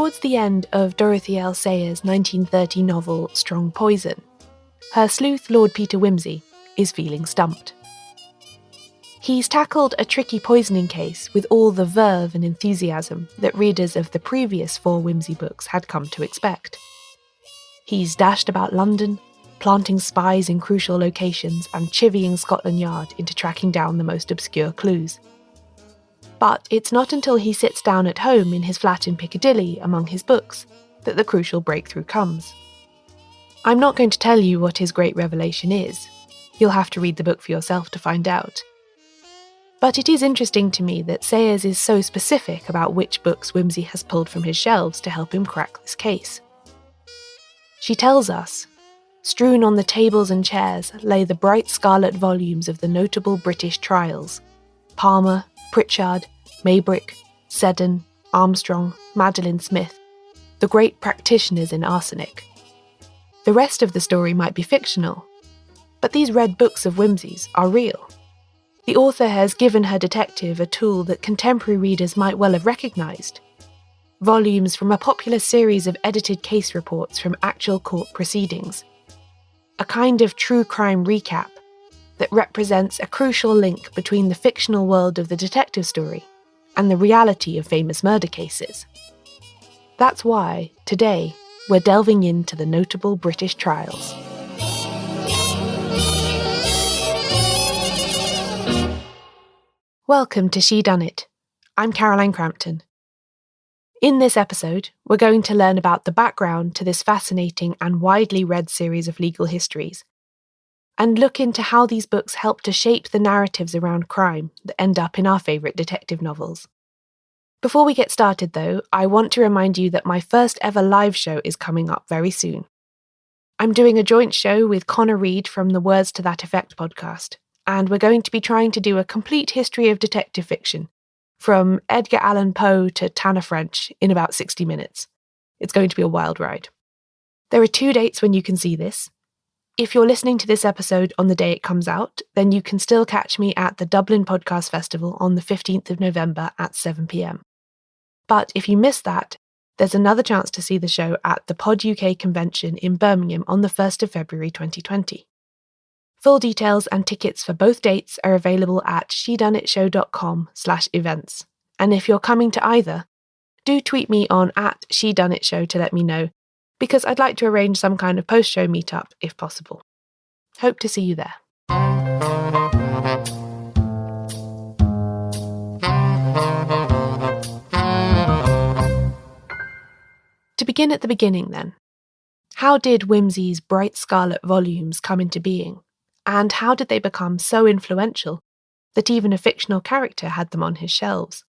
Towards the end of Dorothy L. Sayers' 1930 novel Strong Poison, her sleuth Lord Peter Wimsey is feeling stumped. He's tackled a tricky poisoning case with all the verve and enthusiasm that readers of the previous 4 Wimsey books had come to expect. He's dashed about London, planting spies in crucial locations and chivying Scotland Yard into tracking down the most obscure clues. But it's not until he sits down at home in his flat in Piccadilly among his books that the crucial breakthrough comes. I'm not going to tell you what his great revelation is. You'll have to read the book for yourself to find out. But it is interesting to me that Sayers is so specific about which books Wimsey has pulled from his shelves to help him crack this case. She tells us, strewn on the tables and chairs lay the bright scarlet volumes of the notable British trials: Palmer, Pritchard, Maybrick, Seddon, Armstrong, Madeline Smith, the great practitioners in arsenic. The rest of the story might be fictional, but these red books of Wimsey's are real. The author has given her detective a tool that contemporary readers might well have recognised. Volumes from a popular series of edited case reports from actual court proceedings. A kind of true crime recap that represents a crucial link between the fictional world of the detective story and the reality of famous murder cases. That's why, today, we're delving into the notable British trials. Welcome to Shedunnit. I'm Caroline Crampton. In this episode, we're going to learn about the background to this fascinating and widely read series of legal histories, and look into how these books help to shape the narratives around crime that end up in our favourite detective novels. Before we get started though, I want to remind you that my first ever live show is coming up very soon. I'm doing a joint show with Connor from the Words to That Effect podcast, and we're going to be trying to do a complete history of detective fiction, from Edgar Allan Poe to Tanner French, in about 60 minutes. It's going to be a wild ride. There are 2 dates when you can see this. If you're listening to this episode on the day it comes out, then you can still catch me at the Dublin Podcast Festival on the 15th of November at 7 p.m. But if you miss that, there's another chance to see the show at the Pod UK convention in Birmingham on the 1st of February 2020. Full details and tickets for both dates are available at shedunnitshow.com/events. And if you're coming to either, do tweet me on @shedunnitshow to let me know, because I'd like to arrange some kind of post-show meetup if possible. Hope to see you there. To begin at the beginning then, how did Wimsey's bright scarlet volumes come into being? And how did they become so influential that even a fictional character had them on his shelves?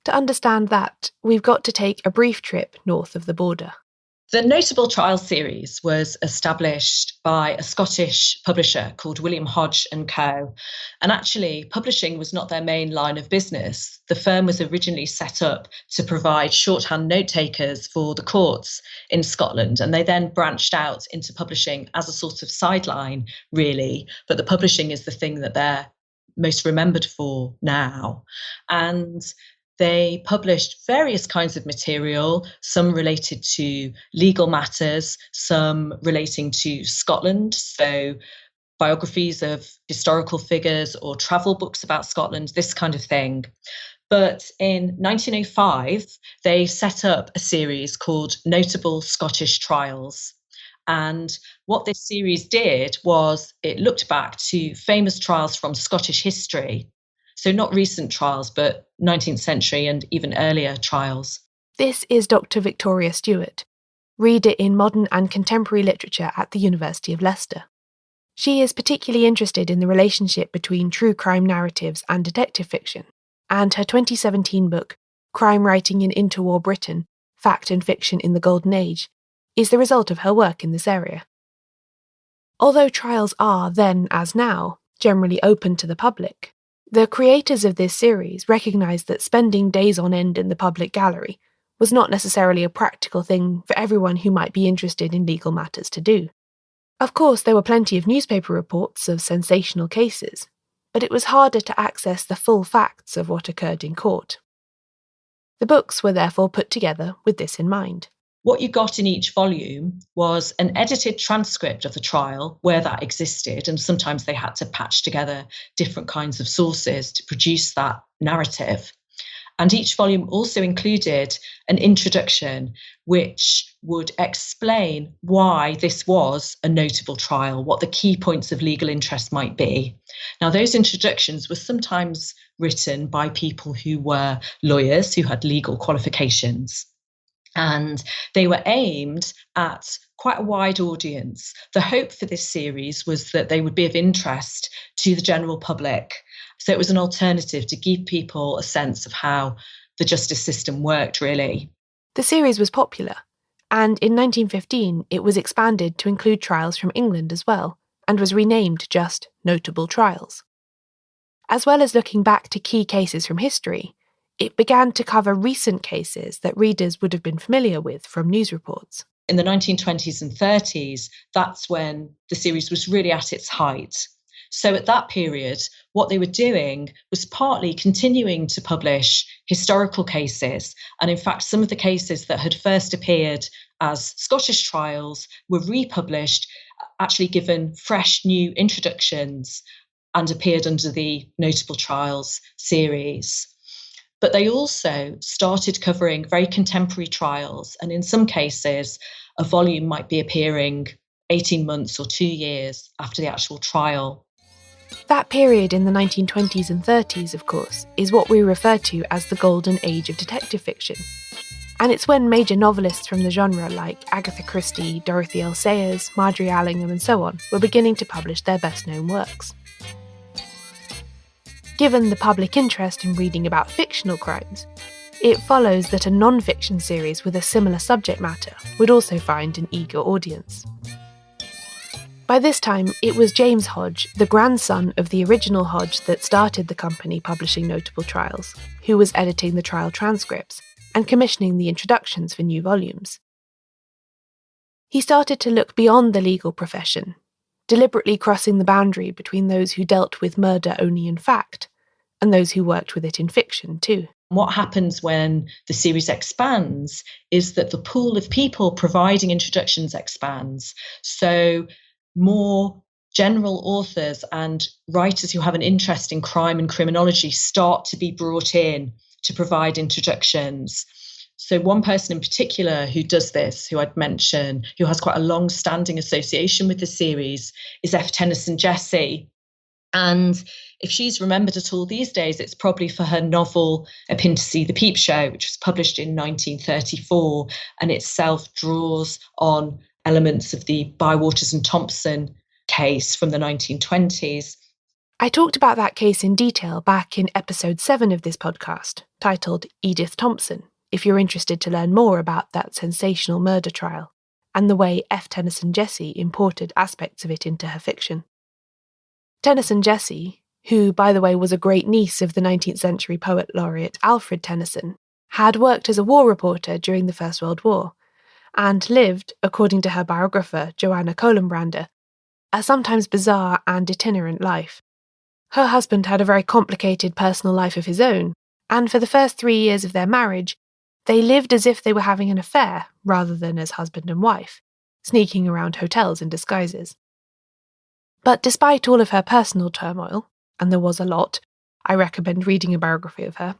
To understand that, we've got to take a brief trip north of the border. The Notable Trials series was established by a Scottish publisher called William Hodge & Co. And actually, publishing was not their main line of business. The firm was originally set up to provide shorthand note takers for the courts in Scotland, and they then branched out into publishing as a sort of sideline, really. But the publishing is the thing that they're most remembered for now. And they published various kinds of material, some related to legal matters, some relating to Scotland, so biographies of historical figures or travel books about Scotland, this kind of thing. But in 1905, they set up a series called Notable Scottish Trials. And what this series did was it looked back to famous trials from Scottish history. So not recent trials, but 19th century and even earlier trials. This is Dr. Victoria Stewart, reader in modern and contemporary literature at the University of Leicester. She is particularly interested in the relationship between true crime narratives and detective fiction, and her 2017 book, Crime Writing in Interwar Britain, Fact and Fiction in the Golden Age, is the result of her work in this area. Although trials are, then as now, generally open to the public, the creators of this series recognised that spending days on end in the public gallery was not necessarily a practical thing for everyone who might be interested in legal matters to do. Of course, there were plenty of newspaper reports of sensational cases, but it was harder to access the full facts of what occurred in court. The books were therefore put together with this in mind. What you got in each volume was an edited transcript of the trial where that existed, and sometimes they had to patch together different kinds of sources to produce that narrative. And each volume also included an introduction which would explain why this was a notable trial, what the key points of legal interest might be. Now, those introductions were sometimes written by people who were lawyers, who had legal qualifications. And they were aimed at quite a wide audience. The hope for this series was that they would be of interest to the general public. So it was an alternative to give people a sense of how the justice system worked, really. The series was popular, and in 1915 it was expanded to include trials from England as well, and was renamed just Notable Trials. As well as looking back to key cases from history, it began to cover recent cases that readers would have been familiar with from news reports. In the 1920s and 30s, that's when the series was really at its height. So at that period, what they were doing was partly continuing to publish historical cases. And in fact, some of the cases that had first appeared as Scottish trials were republished, actually given fresh new introductions, and appeared under the Notable Trials series. But they also started covering very contemporary trials. And in some cases, a volume might be appearing 18 months or 2 years after the actual trial. That period in the 1920s and 30s, of course, is what we refer to as the golden age of detective fiction. And it's when major novelists from the genre like Agatha Christie, Dorothy L. Sayers, Marjorie Allingham and so on were beginning to publish their best-known works. Given the public interest in reading about fictional crimes, it follows that a non-fiction series with a similar subject matter would also find an eager audience. By this time, it was James Hodge, the grandson of the original Hodge that started the company publishing Notable Trials, who was editing the trial transcripts and commissioning the introductions for new volumes. He started to look beyond the legal profession, deliberately crossing the boundary between those who dealt with murder only in fact, and those who worked with it in fiction too. What happens when the series expands is that the pool of people providing introductions expands. So more general authors and writers who have an interest in crime and criminology start to be brought in to provide introductions. So one person in particular who does this, who I'd mention, who has quite a long-standing association with the series, is F. Tennyson Jessie. And if she's remembered at all these days, it's probably for her novel A Pin to See the Peep Show, which was published in 1934, and itself draws on elements of the Bywaters and Thompson case from the 1920s. I talked about that case in detail back in episode 7 of this podcast, titled Edith Thompson, if you're interested to learn more about that sensational murder trial, and the way F. Tennyson Jessie imported aspects of it into her fiction. Tennyson Jessie, who, by the way, was a great niece of the 19th century poet laureate Alfred Tennyson, had worked as a war reporter during the First World War, and lived, according to her biographer Joanna Colenbrander, a sometimes bizarre and itinerant life. Her husband had a very complicated personal life of his own, and for the first 3 years of their marriage, they lived as if they were having an affair rather than as husband and wife, sneaking around hotels in disguises. But despite all of her personal turmoil, and there was a lot, I recommend reading a biography of her,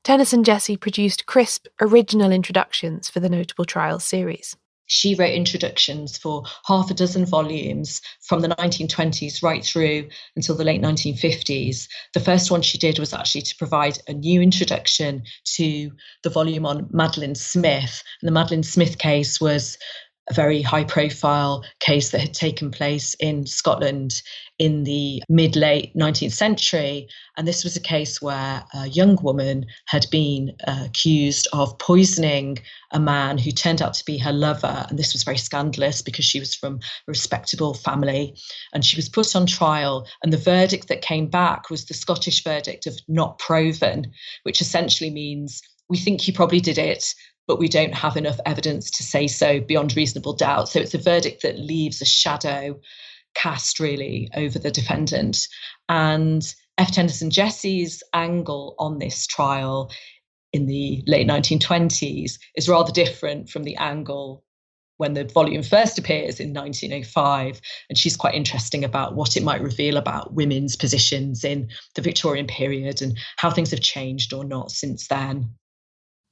Tennyson Jessie produced crisp, original introductions for the Notable Trials series. She wrote introductions for half a dozen volumes from the 1920s right through until the late 1950s. The first one she did was actually to provide a new introduction to the volume on Madeline Smith. And the Madeline Smith case was a very high-profile case that had taken place in Scotland in the mid-late 19th century. And this was a case where a young woman had been accused of poisoning a man who turned out to be her lover. And this was very scandalous because she was from a respectable family. And she was put on trial. And the verdict that came back was the Scottish verdict of not proven, which essentially means we think you probably did it, but we don't have enough evidence to say so beyond reasonable doubt. So it's a verdict that leaves a shadow cast really over the defendant. And F. Tennyson Jessie's angle on this trial in the late 1920s is rather different from the angle when the volume first appears in 1905. And she's quite interesting about what it might reveal about women's positions in the Victorian period and how things have changed or not since then.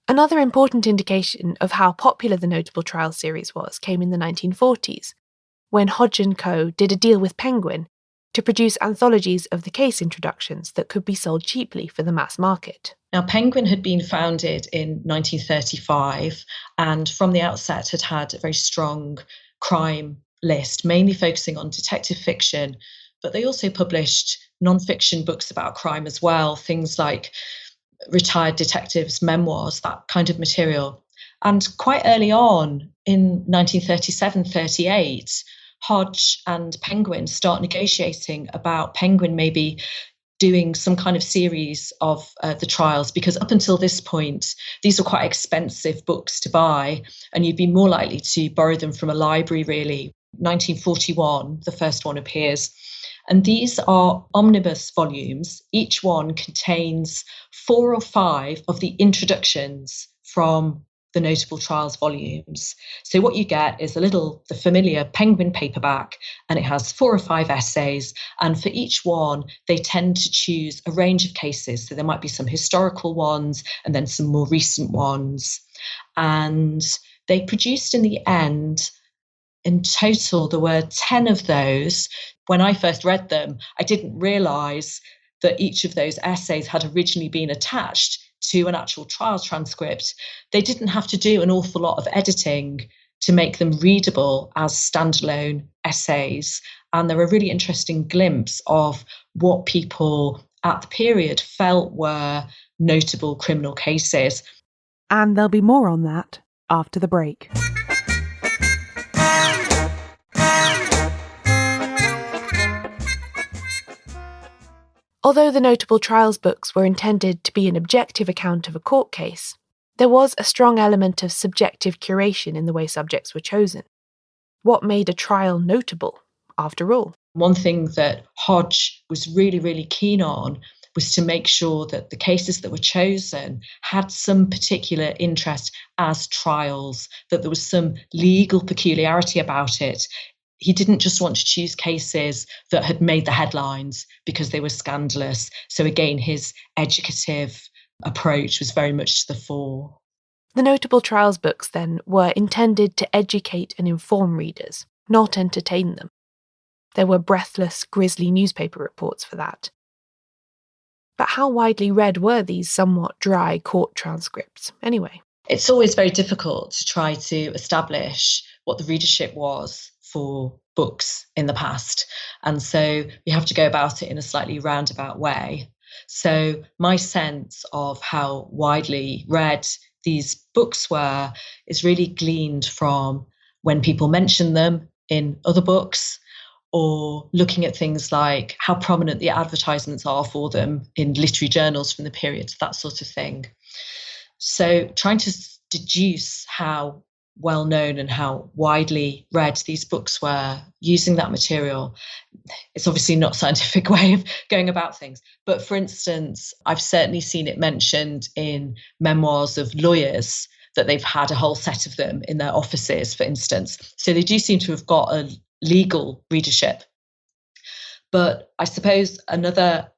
Another important indication of how popular the Notable Trials series was came in the 1940s, when Hodge & Co. did a deal with Penguin to produce anthologies of the case introductions that could be sold cheaply for the mass market. Now, Penguin had been founded in 1935 and from the outset had a very strong crime list, mainly focusing on detective fiction, but they also published non-fiction books about crime as well, things like retired detectives' memoirs, that kind of material. And quite early on, in 1937-38, Hodge and Penguin start negotiating about Penguin maybe doing some kind of series of the trials, because up until this point, these were quite expensive books to buy, and you'd be more likely to borrow them from a library, really. 1941, the first one appears. And these are omnibus volumes. Each one contains 4 or 5 of the introductions from the Notable Trials volumes. So what you get is the familiar Penguin paperback, and it has 4 or 5 essays. And for each one, they tend to choose a range of cases. So there might be some historical ones and then some more recent ones. And they produced in the end, in total, there were 10 of those. When I first read them, I didn't realise that each of those essays had originally been attached to an actual trial transcript. They didn't have to do an awful lot of editing to make them readable as standalone essays. And they're a really interesting glimpse of what people at the period felt were notable criminal cases. And there'll be more on that after the break. Although the Notable Trials books were intended to be an objective account of a court case, there was a strong element of subjective curation in the way subjects were chosen. What made a trial notable, after all? One thing that Hodge was really, really keen on was to make sure that the cases that were chosen had some particular interest as trials, that there was some legal peculiarity about it. He didn't just want to choose cases that had made the headlines because they were scandalous. So again, his educative approach was very much to the fore. The Notable Trials books, then, were intended to educate and inform readers, not entertain them. There were breathless, grisly newspaper reports for that. But how widely read were these somewhat dry court transcripts, anyway? It's always very difficult to try to establish what the readership was for books in the past. And so we have to go about it in a slightly roundabout way. So my sense of how widely read these books were is really gleaned from when people mention them in other books, or looking at things like how prominent the advertisements are for them in literary journals from the period, that sort of thing. So trying to deduce how well known and how widely read these books were using that material, it's obviously not a scientific way of going about things. But for instance, I've certainly seen it mentioned in memoirs of lawyers that they've had a whole set of them in their offices, for instance. So they do seem to have got a legal readership. But I suppose another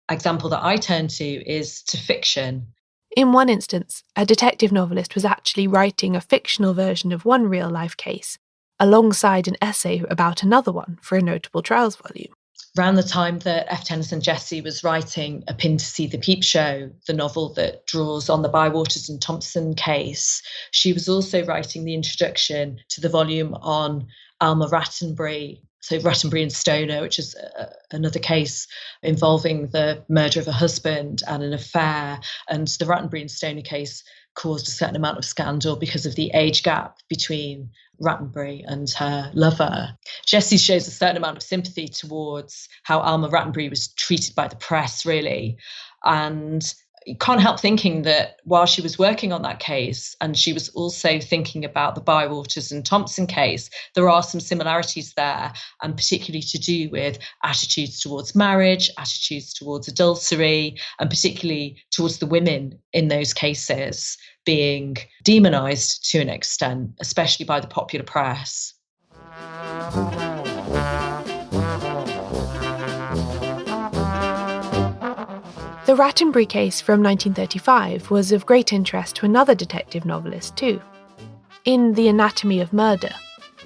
example that I turn to is to fiction. In one instance, a detective novelist was actually writing a fictional version of one real-life case, alongside an essay about another one for a Notable Trials volume. Around the time that F. Tennyson Jesse was writing A Pin to See the Peep Show, the novel that draws on the Bywaters and Thompson case, she was also writing the introduction to the volume on Alma Rattenbury, so Rattenbury and Stoner, which is another case involving the murder of a husband and an affair. And the Rattenbury and Stoner case caused a certain amount of scandal because of the age gap between Rattenbury and her lover. Jessie shows a certain amount of sympathy towards how Alma Rattenbury was treated by the press, really. And you can't help thinking that while she was working on that case, and she was also thinking about the Bywaters and Thompson case, there are some similarities there, and particularly to do with attitudes towards marriage, attitudes towards adultery, and particularly towards the women in those cases being demonised to an extent, especially by the popular press. The Rattenbury case from 1935 was of great interest to another detective novelist too. In The Anatomy of Murder,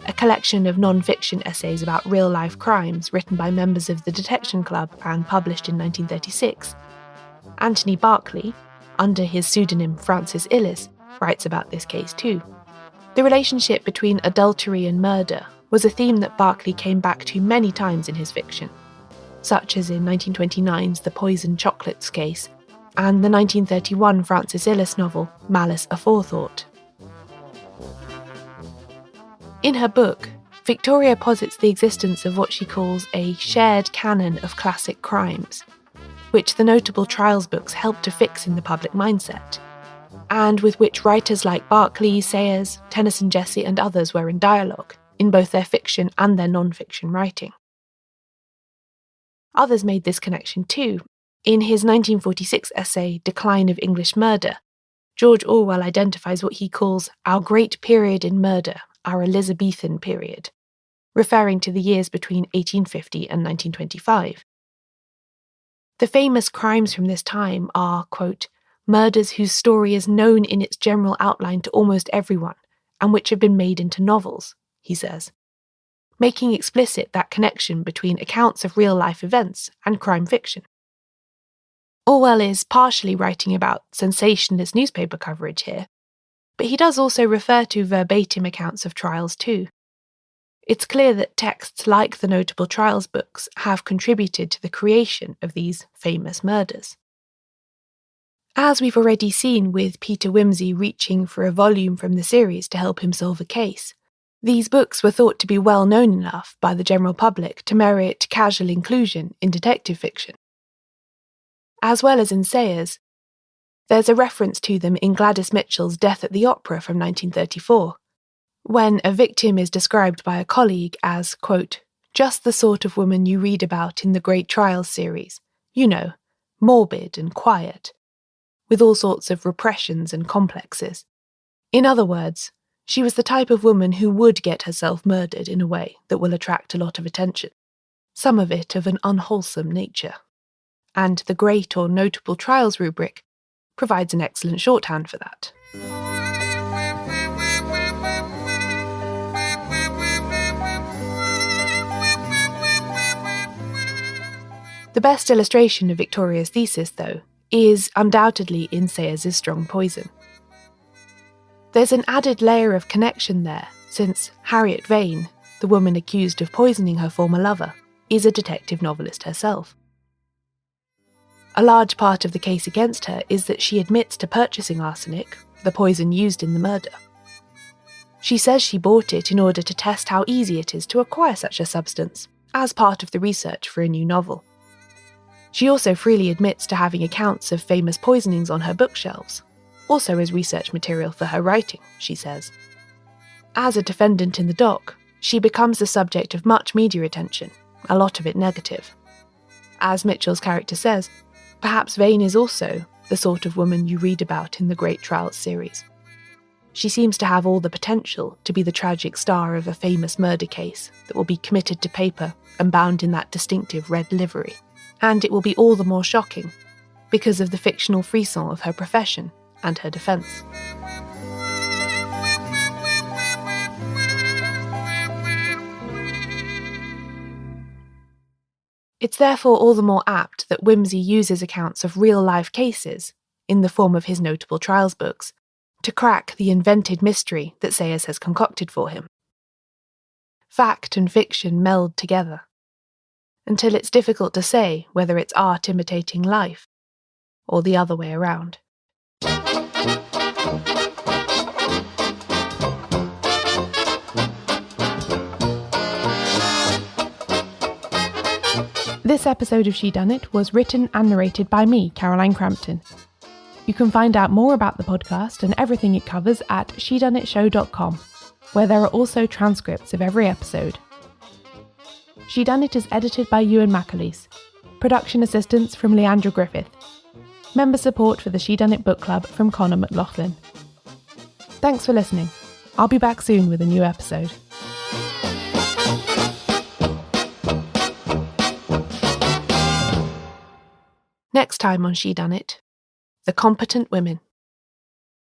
a collection of non-fiction essays about real-life crimes written by members of the Detection Club and published in 1936, Anthony Berkeley, under his pseudonym Francis Illis, writes about this case too. The relationship between adultery and murder was a theme that Berkeley came back to many times in his fiction, such as in 1929's The Poisoned Chocolates case and the 1931 Francis Illis novel Malice Aforethought. In her book, Victoria posits the existence of what she calls a shared canon of classic crimes, which the notable trials books helped to fix in the public mindset, and with which writers like Berkeley, Sayers, Tennyson Jesse and others were in dialogue, in both their fiction and their non-fiction writing. Others made this connection too. In his 1946 essay Decline of English Murder, George Orwell identifies what he calls our great period in murder, our Elizabethan period, referring to the years between 1850 and 1925. The famous crimes from this time are, quote, murders whose story is known in its general outline to almost everyone, and which have been made into novels, he says, making explicit that connection between accounts of real-life events and crime fiction. Orwell is partially writing about sensationalist newspaper coverage here, but he does also refer to verbatim accounts of trials too. It's clear that texts like the notable trials books have contributed to the creation of these famous murders. As we've already seen with Peter Wimsey reaching for a volume from the series to help him solve a case, these books were thought to be well known enough by the general public to merit casual inclusion in detective fiction. As well as in Sayers, there's a reference to them in Gladys Mitchell's Death at the Opera from 1934, when a victim is described by a colleague as, quote, just the sort of woman you read about in the Great Trials series, you know, morbid and quiet, with all sorts of repressions and complexes. In other words, she was the type of woman who would get herself murdered in a way that will attract a lot of attention, some of it of an unwholesome nature. And the Great or Notable Trials rubric provides an excellent shorthand for that. The best illustration of Victoria's thesis, though, is undoubtedly in Sayers' Strong Poison. There's an added layer of connection there, since Harriet Vane, the woman accused of poisoning her former lover, is a detective novelist herself. A large part of the case against her is that she admits to purchasing arsenic, the poison used in the murder. She says she bought it in order to test how easy it is to acquire such a substance, as part of the research for a new novel. She also freely admits to having accounts of famous poisonings on her bookshelves, also as research material for her writing, she says. As a defendant in the dock, she becomes the subject of much media attention, a lot of it negative. As Mitchell's character says, perhaps Vane is also the sort of woman you read about in the Great Trials series. She seems to have all the potential to be the tragic star of a famous murder case that will be committed to paper and bound in that distinctive red livery. And it will be all the more shocking because of the fictional frisson of her profession and her defence. It's therefore all the more apt that Wimsey uses accounts of real-life cases, in the form of his notable trials books, to crack the invented mystery that Sayers has concocted for him. Fact and fiction meld together, until it's difficult to say whether it's art imitating life, or the other way around. This episode of Shedunnit was written and narrated by me, Caroline Crampton. You can find out more about the podcast and everything it covers at shedunnitshow.com, where there are also transcripts of every episode. Shedunnit is edited by Euan MacAleece. Production assistance from Leandra Griffith. Member support for the Shedunnit Book Club from Connor McLoughlin. Thanks for listening. I'll be back soon with a new episode. Next time on Shedunnit, The Competent Women.